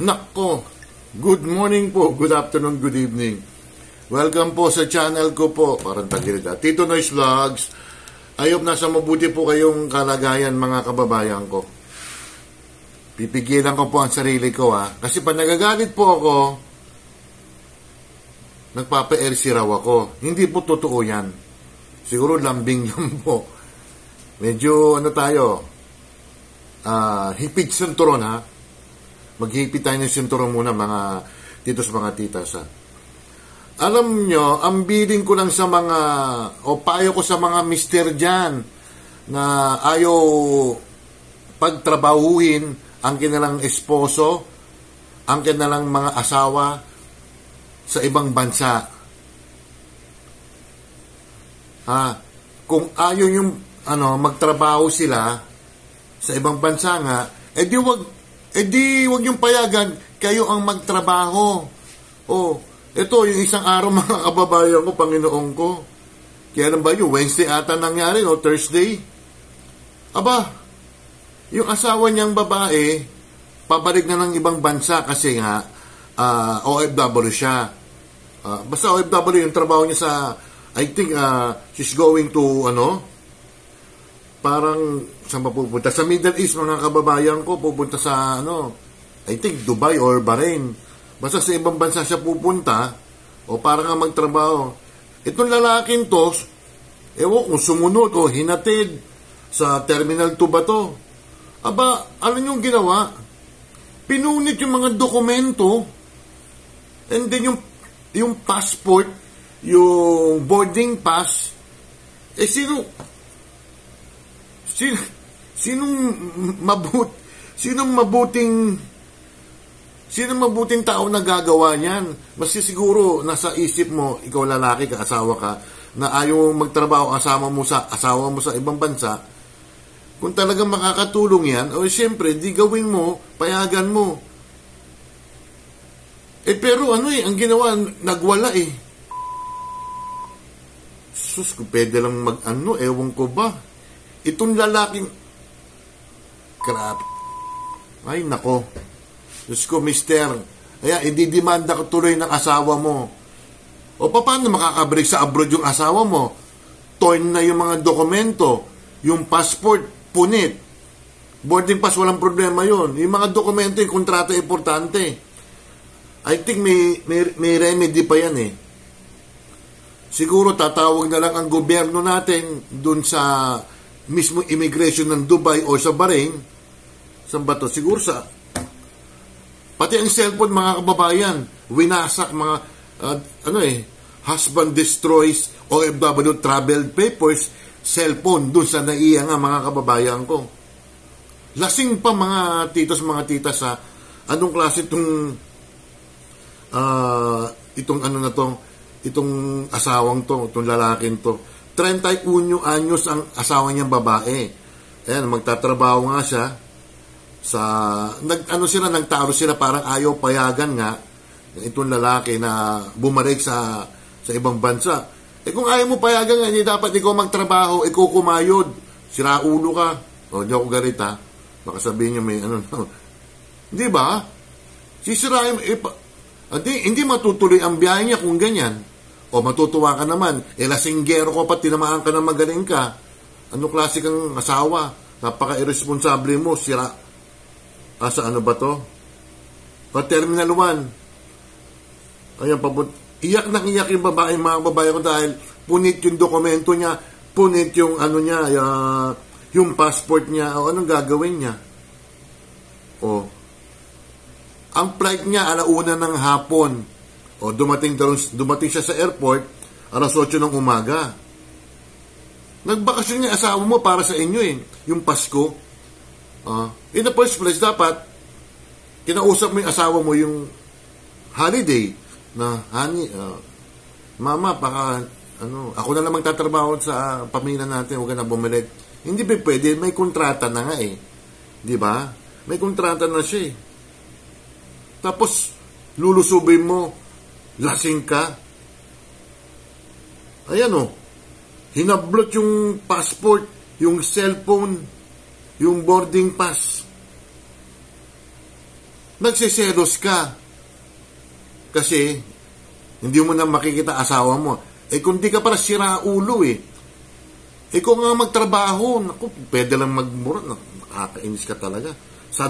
Nako, good morning po, good afternoon, good evening. Welcome po sa channel ko po, parang tagilid Tito Noise Vlogs. Ayop nasa mabuti po kayong kalagayan mga kababayan ko. Pipigilan ko po ang sarili ko kasi pag nagagalit po ako, nagpapa-LC raw ako. Hindi po totoo yan. Siguro lambing lang po. Medyo tayo, hipit sinturon Maghihipit tayo ng sinturon muna mga titos, mga titas Alam nyo, ang biling ko lang sa mga, o payo ko sa mga mister dyan, na ayaw pagtrabahuhin ang kanilang esposo, ang kanilang mga asawa sa ibang bansa. Kung ayaw yung magtrabaho sila sa ibang bansa nga, edi wag yung payagan, kayo ang magtrabaho. Ito, yung isang araw mga kababayan ko, Panginoon ko. Kaya lang ba yun, Wednesday ata nangyari, Thursday? Yung asawa niyang babae, pabalik na ng ibang bansa kasi nga, OFW siya. Basta OFW yung trabaho niya sa, I think, she's going to, parang, saan ba pupunta? Sa Middle East, mga kababayan ko, pupunta sa, I think, Dubai or Bahrain. Basta sa ibang bansa siya pupunta, o para nga magtrabaho. Itong lalaking to, ewan kung sumunod o hinatid sa Terminal 2 ba to? Ano yung ginawa? Pinunit yung mga dokumento, and then yung passport, yung boarding pass, Sinong mabuting tao na gagawa niyan? Mas siguro nasa isip mo, ikaw lalaki ka, asawa ka, na ayaw magtrabaho asawa mo sa ibang bansa. Kung talagang makakatulong yan, siyempre, di gawin mo, payagan mo. Pero ang ginawa, nagwala Sus, kung pwede lang ewan ko ba. Itong lalaking, crap. Ay, nako. Diyos ko, mister, ididimanda ka tuloy ng asawa mo. Paano makakabalik sa abroad yung asawa mo? Torn na yung mga dokumento, yung passport, punit. Boarding pass, walang problema yon. Yung mga dokumento, yung kontrata, importante. I think may remedy pa yan Siguro tatawag na lang ang gobyerno natin dun sa mismo immigration ng Dubai o sa Bahrain. Saan ba to? Siguro pati ang cellphone, mga kababayan, winasak mga, husband destroys OFW travel papers, cellphone, dun sa naiya nga, mga kababayan ko. Lasing pa mga titos, mga titas anong klase itong asawang itong lalaking 31 anyos ang asawa niyang babae. Ayan, magtatrabaho nga siya. Nagtaro sila parang ayaw payagan nga itong lalaki na bumalik sa ibang bansa. Kung ayaw mo payagan nga, hindi dapat ikaw magtrabaho, ikaw kumayod. Siraulo ka. Di ako galit Baka sabihin niyo may Di ba? Sisirain, hindi matutuloy ang biyahe niya kung ganyan. Matutuwa ka naman. Lasinggero ko pa, tinamaan ka na magaling ka. Ano klase kang asawa? Napaka-irresponsable mo, sira. Sa ba to? Terminal 1. Ayan, iyak na iyak yung babae, mga babae ko dahil punit yung dokumento niya, punit yung yung passport niya, anong gagawin niya? Ang flight niya, 1:00 ng hapon. Dumating siya sa airport, 8:00 ng umaga. Nagbakasyon niya asawa mo para sa inyo yung Pasko. In the first place, dapat kinausap mo yung asawa mo yung holiday na, honey, mama, baka, ako na lang magtatrabaho sa pamilya natin, huwag ka na bumalik. Hindi ba pwede, may kontrata na nga Di ba? May kontrata na siya Tapos, lulusubin mo, lasing ka. Ayan hinablot yung passport, yung cellphone, yung boarding pass. nagseselos ka. Kasi, hindi mo na makikita asawa mo. Kung di ka para siraulo kung nga magtrabaho, naku, pwede lang magmura, nakakainis ka talaga. Sa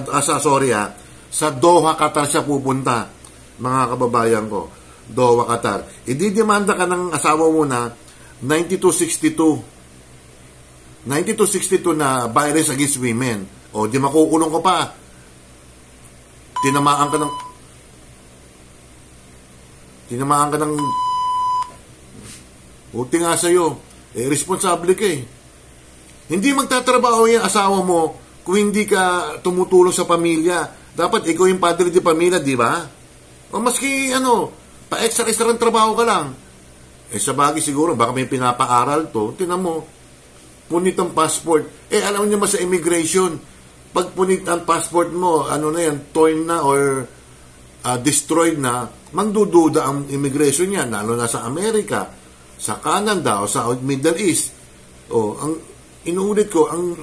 Doha, Qatar siya pupunta, mga kababayan ko. Doha, Qatar. Ididemanda ka ng asawa mo na 9262 na violence against women. O, di makukulong ko pa. Tinamaan ka ng buti nga sa'yo. Responsable ka Hindi magtatrabaho yung asawa mo kung hindi ka tumutulong sa pamilya. Dapat ikaw yung padre di pamilya, di ba? O maski, pa-extra-extra ng trabaho ka lang. Sa bagay siguro, baka may pinapaaral to. Tinan mo, punit ang passport. Alam niyo ba sa immigration, pag punit ang passport mo, na yan, torn na or destroyed na, magdududa ang immigration niya, lalo na sa Amerika, sa Canada o sa Middle East. Inuulit ko, ang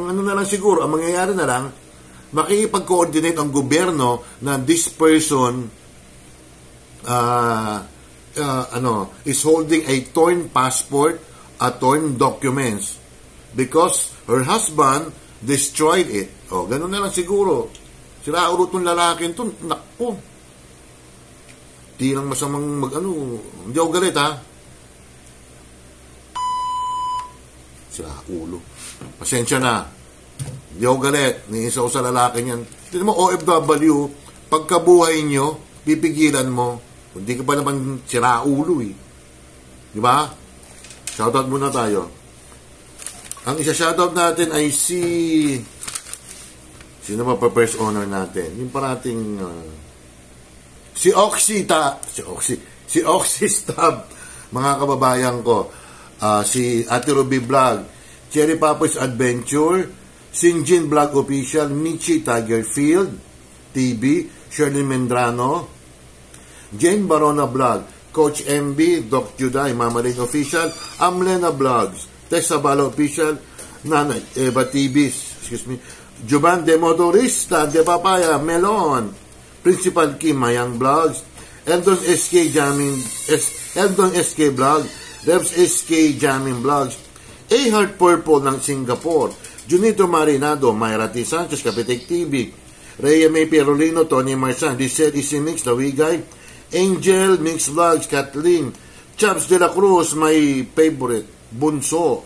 na lang siguro, ang mangyayari na lang, makikipag-coordinate ang gobyerno na this person is holding a torn passport, a torn documents because her husband destroyed it. Ganun na lang siguro. Sila urutong lalaki ito, naku. Di lang masamang hindi ako galit Sila ulo. Pasensya na. Hindi ako galit. Niisa ko sa lalaki niyan. Tignan mo, OFW, pagkabuhay nyo, pipigilan mo. Hindi ka pa naman sira ulo Di ba? Shoutout muna tayo. Ang isa-shoutout natin ay sino ba pa first honor natin? Yung parating si Oxy Stab, mga kababayan ko. Si Ate Ruby Vlog, Cherry Papoy's Adventure, Sinjin Vlog Official, Michi Tigerfield TV, Shirley Mendrano, Jane Barona Vlog, Coach MB, Doc Juday, Mama Ring Official, Amlena Vlogs, Tessa Balo Official, Nanay Eva TV, Juban de Motorista, De Papaya, Melon, Principal Kim Mayang Vlogs, Eldon SK Vlog, Revs SK Jamming Vlogs, A Heart Purple ng Singapore, Junito Marinado, Myra T. Sanchez, Kapitek TV, Rhea May Perolino, Tony Marsan, Dicel Easy Mix, Lawigay, Angel Mix Vlogs, Kathleen, Chaps de la Cruz, my favorite, Bunso,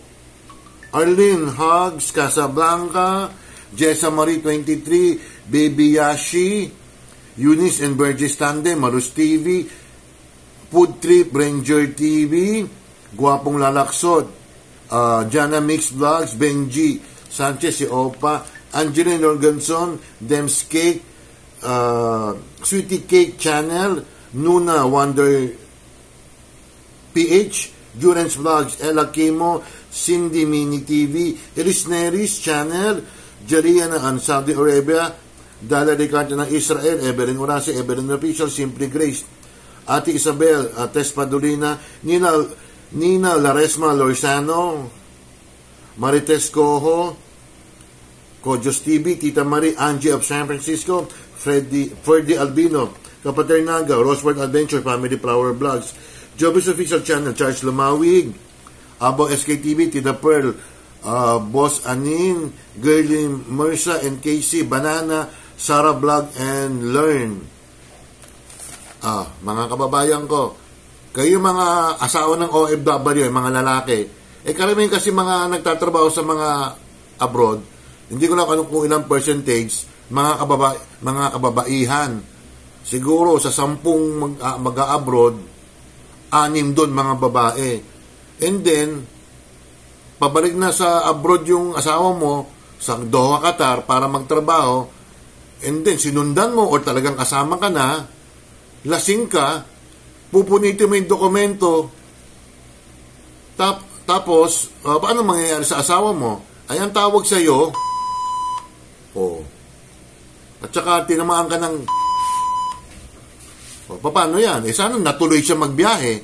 Arlene Hugs, Casablanca, Jessa Marie 23, Baby Yashi, Eunice and Burgess Tandem, Marus TV, Food Trip, Ranger TV, Guwapong Lalaksod, Jana Mix Vlogs, Benji Sanchez, si Opa, Angeline Organson, Dems Cake, Sweetie Cake Channel, Nuna Wonder PH, Durance Vlogs, Ella Kimo, Cindy Mini TV, Iris Neris Channel, Jariana ang Saudi Arabia, Dala Ricardo ng Israel, Evelyn Urasi, Evelyn Official, Simply Grace, Ate Isabel, Tess Padulina, Nina Laresma Lorzano, Marites Coho, Kojos TV, Tita Marie, Angie of San Francisco, Ferdy Albino, Kapater Naga, Roseward Adventure, Family Flower Vlogs, Jobis Official Channel, Charles Lumawig, Abo SKTV, Tita Pearl, Boss Anin, Girly Mersa, and Casey, Banana, Sarah Vlog, and Learn. Mga kababayan ko, kayo mga asawa ng OFW, mga lalaki, karamihan kasi mga nagtatrabaho sa mga abroad, hindi ko lang kung ilang percentage, mga kababaihan. Siguro sa 10 mag-abroad, 6 doon mga babae. And then, pabalik na sa abroad yung asawa mo, sa Doha, Qatar, para magtrabaho, and then sinundan mo or talagang kasama ka na, lasing ka, pupunitin mo yung dokumento, tapos, paano mangyayari sa asawa mo? Ay, ang tawag sa'yo, at saka tinamaan ka ng, paano yan? Sana natuloy siya magbiyahe.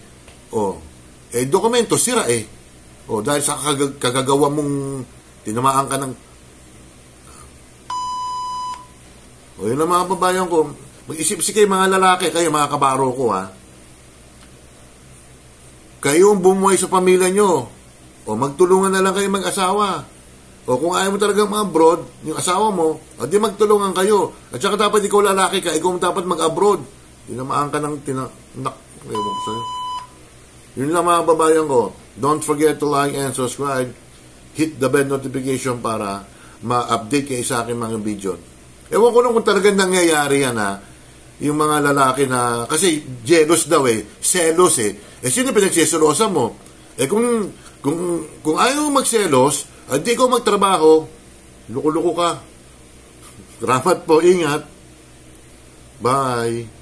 Dokumento, sira dahil sa kagagawa mong tinamaan ka ng, O yun ang mga kababayan ko, mag-isip-isip kayo mga lalaki, kayo mga kabaro ko ha. Kayo ang bumuhay sa pamilya nyo. O magtulungan na lang kayo mag-asawa. O kung ayaw mo talagang mag-abroad, yung asawa mo, o di magtulungan kayo. At saka dapat ikaw lalaki ka, ikaw dapat mag-abroad. Tinamaan ka ng Yun lang mga babayan ko. Don't forget to like and subscribe. Hit the bell notification para ma-update kayo sa akin mga video. Ewan ko lang kung talagang nangyayari yan ha. Yung mga lalaki na, kasi jealous daw selos sino pinagseselosan mo? Kung ayaw mo magselos, hindi ko magtrabaho, luko-luko ka. Salamat po, ingat. Bye.